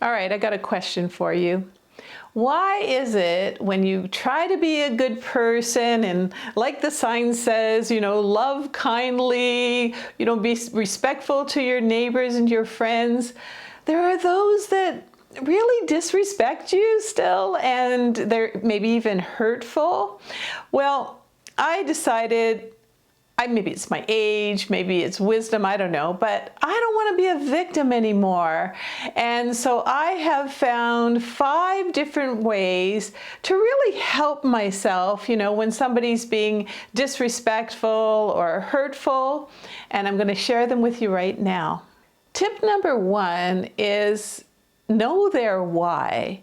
All right, I got a question for you. Why is it when you try to be a good person and, like the sign says, love kindly, be respectful to your neighbors and your friends, there are those that really disrespect you still, and they're maybe even hurtful? Well, I decided, maybe it's my age, maybe it's wisdom, I don't know, but I don't want to be a victim anymore. And so I have found 5 different ways to really help myself, when somebody's being disrespectful or hurtful, and I'm going to share them with you right now. Tip number 1 is know their why.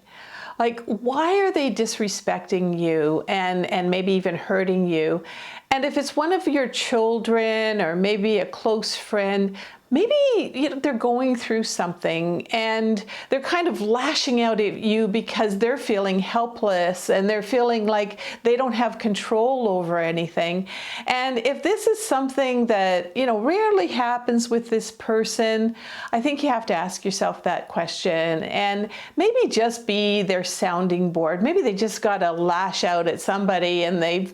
Like, why are they disrespecting you and maybe even hurting you? And if it's one of your children or maybe a close friend, maybe they're going through something and they're kind of lashing out at you because they're feeling helpless and they're feeling like they don't have control over anything. And if this is something that rarely happens with this person, I think you have to ask yourself that question and maybe just be their sounding board. Maybe they just got to lash out at somebody and they've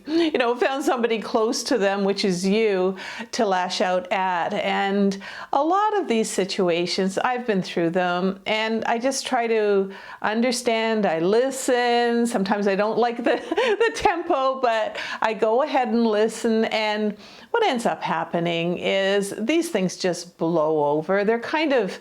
found somebody close to them, which is you, to lash out at. And a lot of these situations, I've been through them, and I just try to understand. I listen. Sometimes I don't like the tempo, but I go ahead and listen. And what ends up happening is these things just blow over. They're kind of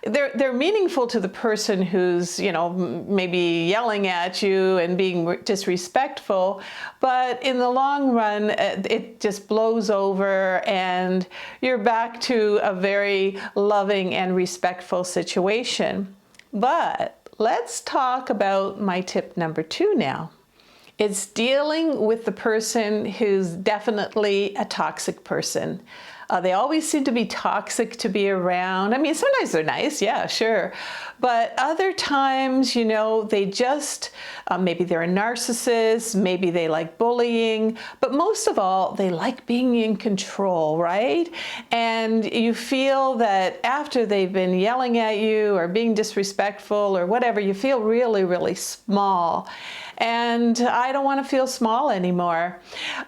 they're meaningful to the person who's, maybe yelling at you and being disrespectful, but in the long run, it just blows over and you're back to a very loving and respectful situation. But let's talk about my tip number 2 now. It's dealing with the person who's definitely a toxic person. They always seem to be toxic to be around. I mean, sometimes they're nice, yeah, sure. But other times, they just, maybe they're a narcissist, maybe they like bullying, but most of all, they like being in control, right? And you feel that after they've been yelling at you or being disrespectful or whatever, you feel really, really small. And I don't want to feel small anymore.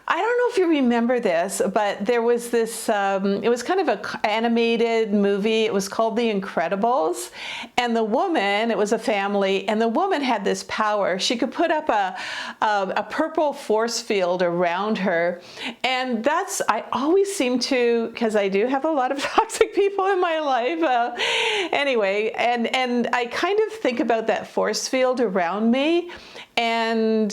I don't know if you remember this, but there was this, it was kind of an animated movie. It was called The Incredibles. And the woman, it was a family, and the woman had this power. She could put up a purple force field around her. And I always seem to, because I do have a lot of toxic people in my life. Anyway, and I kind of think about that force field around me. And,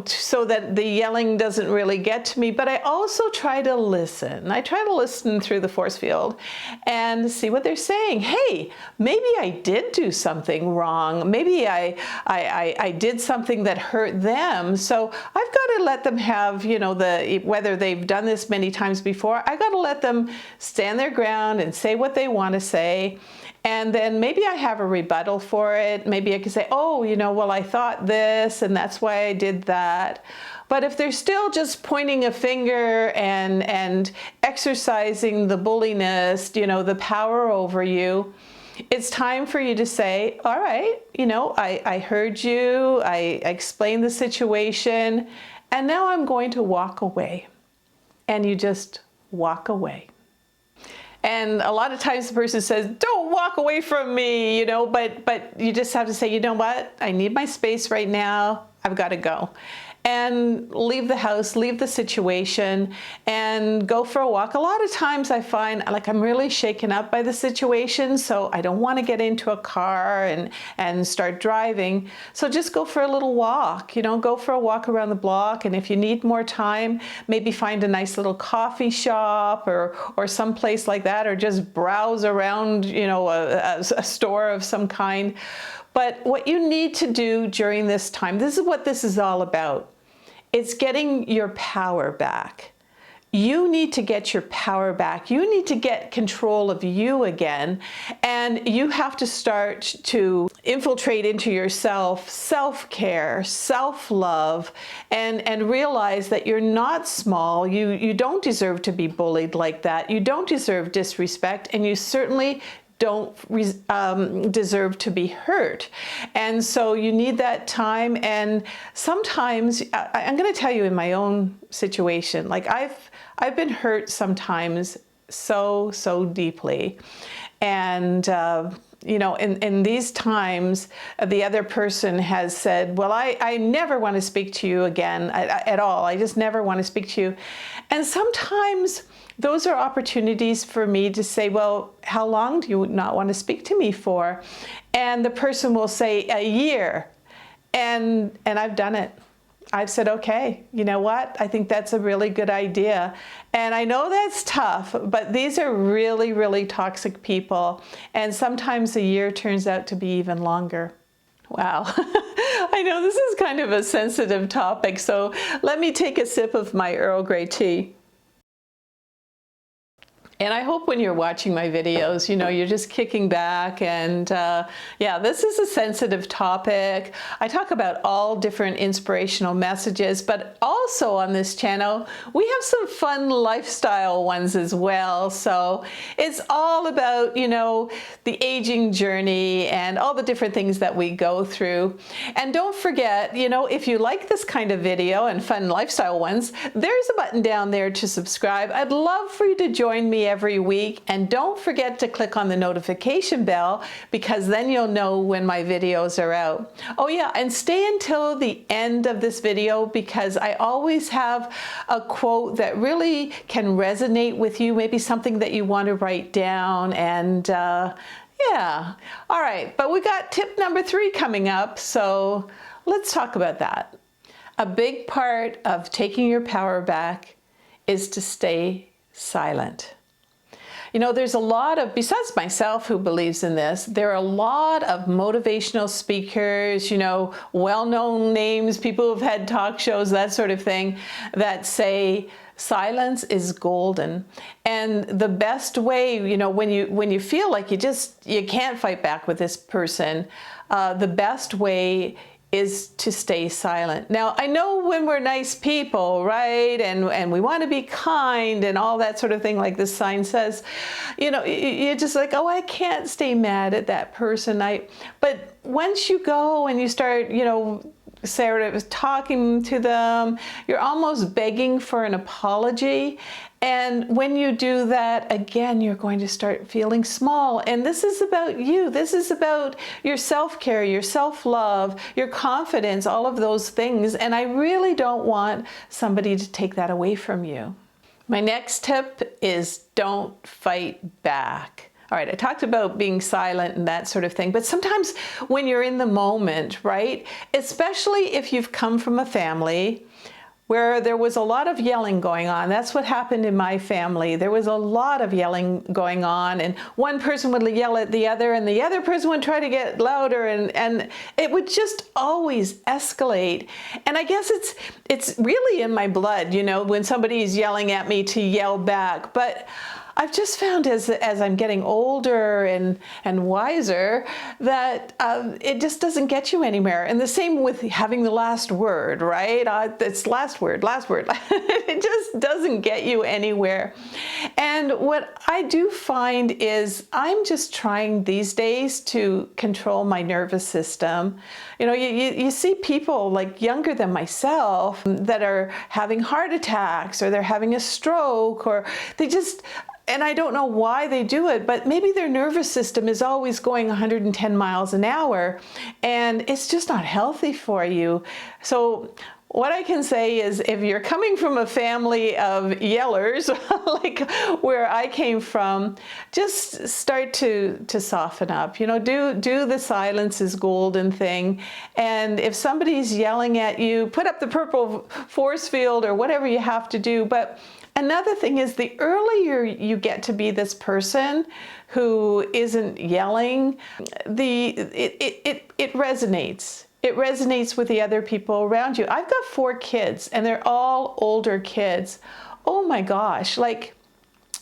so that the yelling doesn't really get to me, but I also try to listen. I try to listen through the force field and see what they're saying. Hey, maybe I did do something wrong. Maybe I did something that hurt them. So I've got to let them have, whether they've done this many times before, I got to let them stand their ground and say what they want to say. And then maybe I have a rebuttal for it. Maybe I can say, oh, well, I thought this, and that's why I did that. But if they're still just pointing a finger and exercising the bulliness, the power over you, it's time for you to say, all right, I heard you, I explained the situation, and now I'm going to walk away. And you just walk away. And a lot of times the person says, don't walk away from me, but you just have to say, you know what? I need my space right now. I've got to go. And leave the house, leave the situation, and go for a walk. A lot of times I find like I'm really shaken up by the situation, so I don't want to get into a car and start driving. So just go for a little walk, go for a walk around the block. And if you need more time, maybe find a nice little coffee shop or some place like that, or just browse around, a store of some kind. But what you need to do during this time, this is what this is all about. It's getting your power back. You need to get your power back. You need to get control of you again. And you have to start to infiltrate into yourself, self-care, self-love, and realize that you're not small. You don't deserve to be bullied like that. You don't deserve disrespect, and you certainly don't deserve to be hurt. And so you need that time. And sometimes, I'm going to tell you in my own situation, like I've been hurt sometimes so deeply. And, you know, in these times, the other person has said, well, I never want to speak to you again at all. I just never want to speak to you. And sometimes those are opportunities for me to say, well, how long do you not want to speak to me for? And the person will say a year. And I've done it. I've said, okay, you know what? I think that's a really good idea. And I know that's tough, but these are really toxic people. And sometimes a year turns out to be even longer. Wow. I know this is kind of a sensitive topic, so let me take a sip of my Earl Grey tea. And I hope when you're watching my videos, you know, you're just kicking back and yeah, this is a sensitive topic. I talk about all different inspirational messages, but also on this channel, we have some fun lifestyle ones as well. So it's all about, you know, the aging journey and all the different things that we go through. And don't forget, you know, if you like this kind of video and fun lifestyle ones, there's a button down there to subscribe. I'd love for you to join me every week, and don't forget to click on the notification bell, because then you'll know when my videos are out. Oh yeah, and stay until the end of this video, because I always have a quote that really can resonate with you, maybe something that you want to write down. And yeah, all right, but we got tip number 3 coming up, so let's talk about that. A big part of taking your power back is to stay silent. You know, there's a lot of, besides myself who believes in this, there are a lot of motivational speakers, you know, well-known names, people who've had talk shows, that sort of thing, that say silence is golden. And the best way, you know, when you feel like you can't fight back with this person, the best way is to stay silent. Now, I know when we're nice people, right, and we want to be kind and all that sort of thing, like this sign says, you know, you're just like, oh, I can't stay mad at that person. But once you go and you start, you know, Sarah was talking to them, you're almost begging for an apology. And when you do that, again, you're going to start feeling small. And this is about you. This is about your self-care, your self-love, your confidence, all of those things. And I really don't want somebody to take that away from you. My next tip is don't fight back. All right, I talked about being silent and that sort of thing, but sometimes when you're in the moment, right, especially if you've come from a family where there was a lot of yelling going on. That's what happened in my family. There was a lot of yelling going on, and one person would yell at the other, and the other person would try to get louder, and it would just always escalate. And I guess it's really in my blood, you know, when somebody's yelling at me to yell back. But I've just found as I'm getting older and wiser that it just doesn't get you anywhere. And the same with having the last word, right? It's last word. It just doesn't get you anywhere. And what I do find is I'm just trying these days to control my nervous system. You know, you see people like younger than myself that are having heart attacks, or they're having a stroke, or they just... And I don't know why they do it, but maybe their nervous system is always going 110 miles an hour, and it's just not healthy for you. So what I can say is, if you're coming from a family of yellers, like where I came from, just start to soften up. You know, do the silence is golden thing. And if somebody's yelling at you, put up the purple force field or whatever you have to do. But another thing is, the earlier you get to be this person who isn't yelling, it resonates. It resonates with the other people around you. I've got 4 kids, and they're all older kids. Oh my gosh, like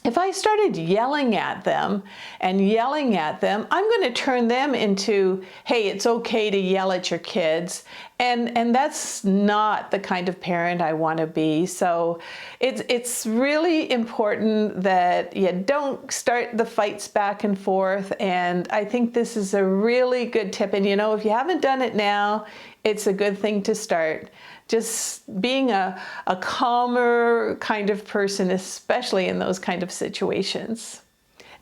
If I started yelling at them, I'm going to turn them into, hey, it's okay to yell at your kids. And that's not the kind of parent I want to be. So it's really important that you don't start the fights back and forth. And I think this is a really good tip. And you know, if you haven't done it now, it's a good thing to start. Just being a calmer kind of person, especially in those kind of situations.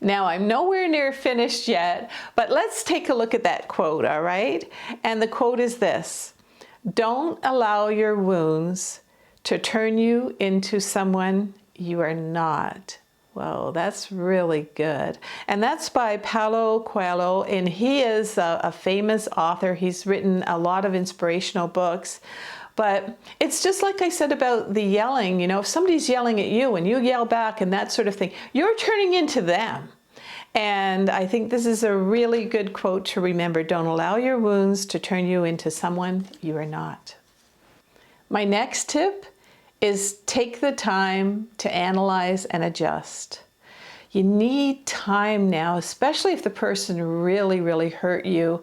Now, I'm nowhere near finished yet, but let's take a look at that quote, all right? And the quote is this: "Don't allow your wounds to turn you into someone you are not." Whoa, that's really good. And that's by Paulo Coelho, and he is a famous author. He's written a lot of inspirational books. But it's just like I said about the yelling, you know, if somebody's yelling at you and you yell back and that sort of thing, you're turning into them. And I think this is a really good quote to remember. Don't allow your wounds to turn you into someone you are not. My next tip is take the time to analyze and adjust. You need time now, especially if the person really, really hurt you.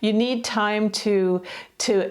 You need time to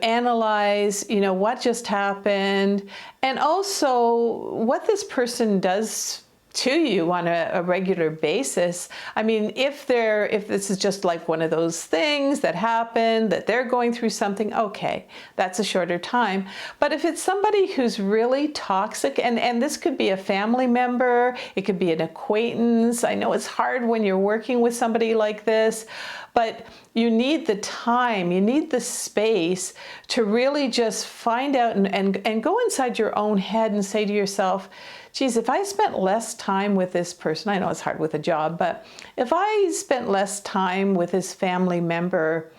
analyze, you know, what just happened, and also what this person does to you on a regular basis. I mean, if this is just like one of those things that happen, that they're going through something, okay, that's a shorter time. But if it's somebody who's really toxic, and this could be a family member, it could be an acquaintance. I know it's hard when you're working with somebody like this, but you need the time, you need the space to really just find out and go inside your own head and say to yourself, geez, if I spent less time with this person, I know it's hard with a job, but if I spent less time with this family member,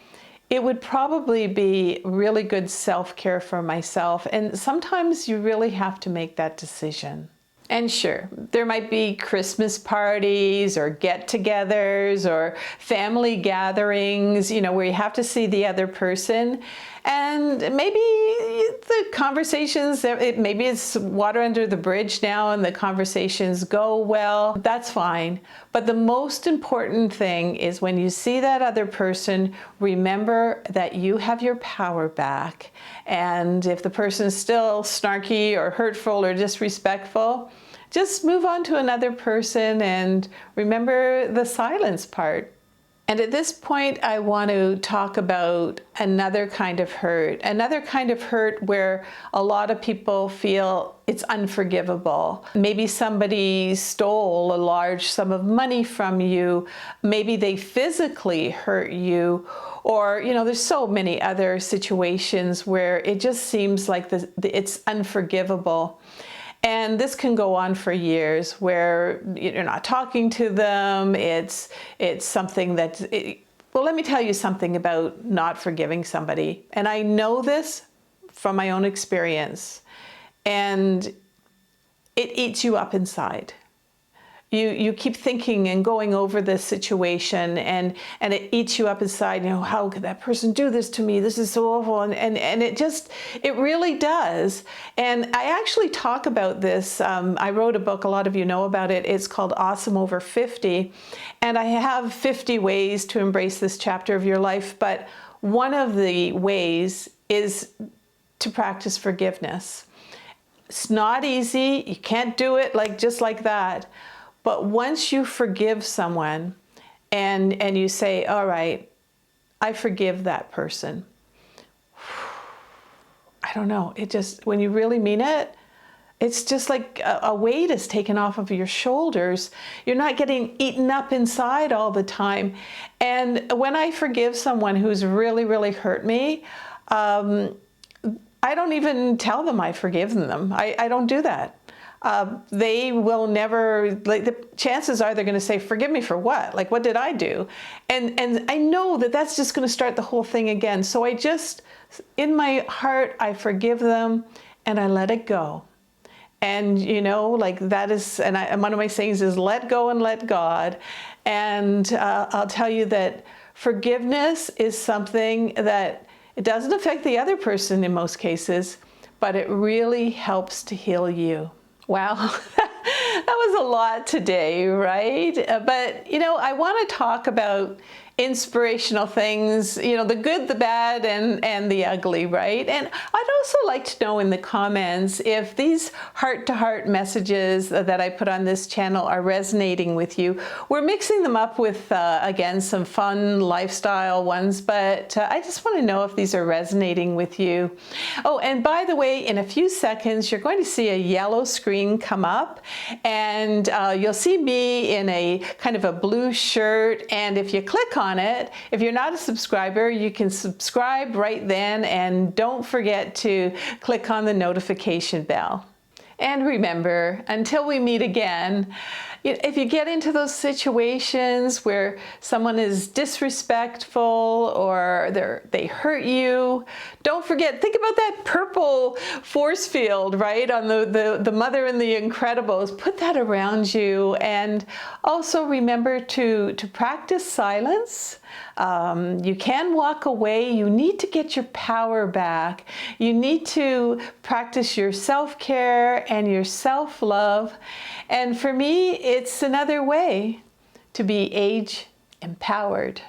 it would probably be really good self-care for myself. And sometimes you really have to make that decision. And sure, there might be Christmas parties or get-togethers or family gatherings, you know, where you have to see the other person. And maybe the conversations, maybe it's water under the bridge now and the conversations go well. That's fine. But the most important thing is when you see that other person, remember that you have your power back. And if the person is still snarky or hurtful or disrespectful, just move on to another person and remember the silence part. And at this point, I want to talk about another kind of hurt where a lot of people feel it's unforgivable. Maybe somebody stole a large sum of money from you. Maybe they physically hurt you. Or, you know, there's so many other situations where it just seems like it's unforgivable. And this can go on for years where you're not talking to them. It's something that, well, let me tell you something about not forgiving somebody. And I know this from my own experience. And it eats you up inside. You keep thinking and going over this situation, and it eats you up inside. You know, how could that person do this to me? This is so awful. And it really does. And I actually talk about this. I wrote a book, a lot of you know about it. It's called Awesome Over 50. And I have 50 ways to embrace this chapter of your life. But one of the ways is to practice forgiveness. It's not easy. You can't do it just like that. But once you forgive someone and you say, all right, I forgive that person. I don't know, it just, when you really mean it, it's just like a weight is taken off of your shoulders. You're not getting eaten up inside all the time. And when I forgive someone who's really, really hurt me, I don't even tell them I forgive them. I don't do that. They will never, the chances are they're going to say, forgive me for what? Like, what did I do? And I know that that's just going to start the whole thing again. So I just, in my heart, I forgive them and I let it go. And, you know, like that is, and one of my sayings is let go and let God. And I'll tell you that forgiveness is something that it doesn't affect the other person in most cases, but it really helps to heal you. Wow, was a lot today, right? But, I want to talk about inspirational things, the good, the bad, and the ugly, right? And I'd also like to know in the comments if these heart-to-heart messages that I put on this channel are resonating with you. We're mixing them up with, again, some fun lifestyle ones, but I just want to know if these are resonating with you. Oh, and by the way, in a few seconds, you're going to see a yellow screen come up, and you'll see me in a kind of a blue shirt, and if you click on it, if you're not a subscriber, you can subscribe right then, and don't forget to click on the notification bell. And remember, until we meet again, if you get into those situations where someone is disrespectful or they hurt you, don't forget, think about that purple force field, right, on the Mother and the Incredibles. Put that around you, and also remember to practice silence. You can walk away. You need to get your power back. You need to practice your self-care and your self-love. And for me, it's another way to be age empowered.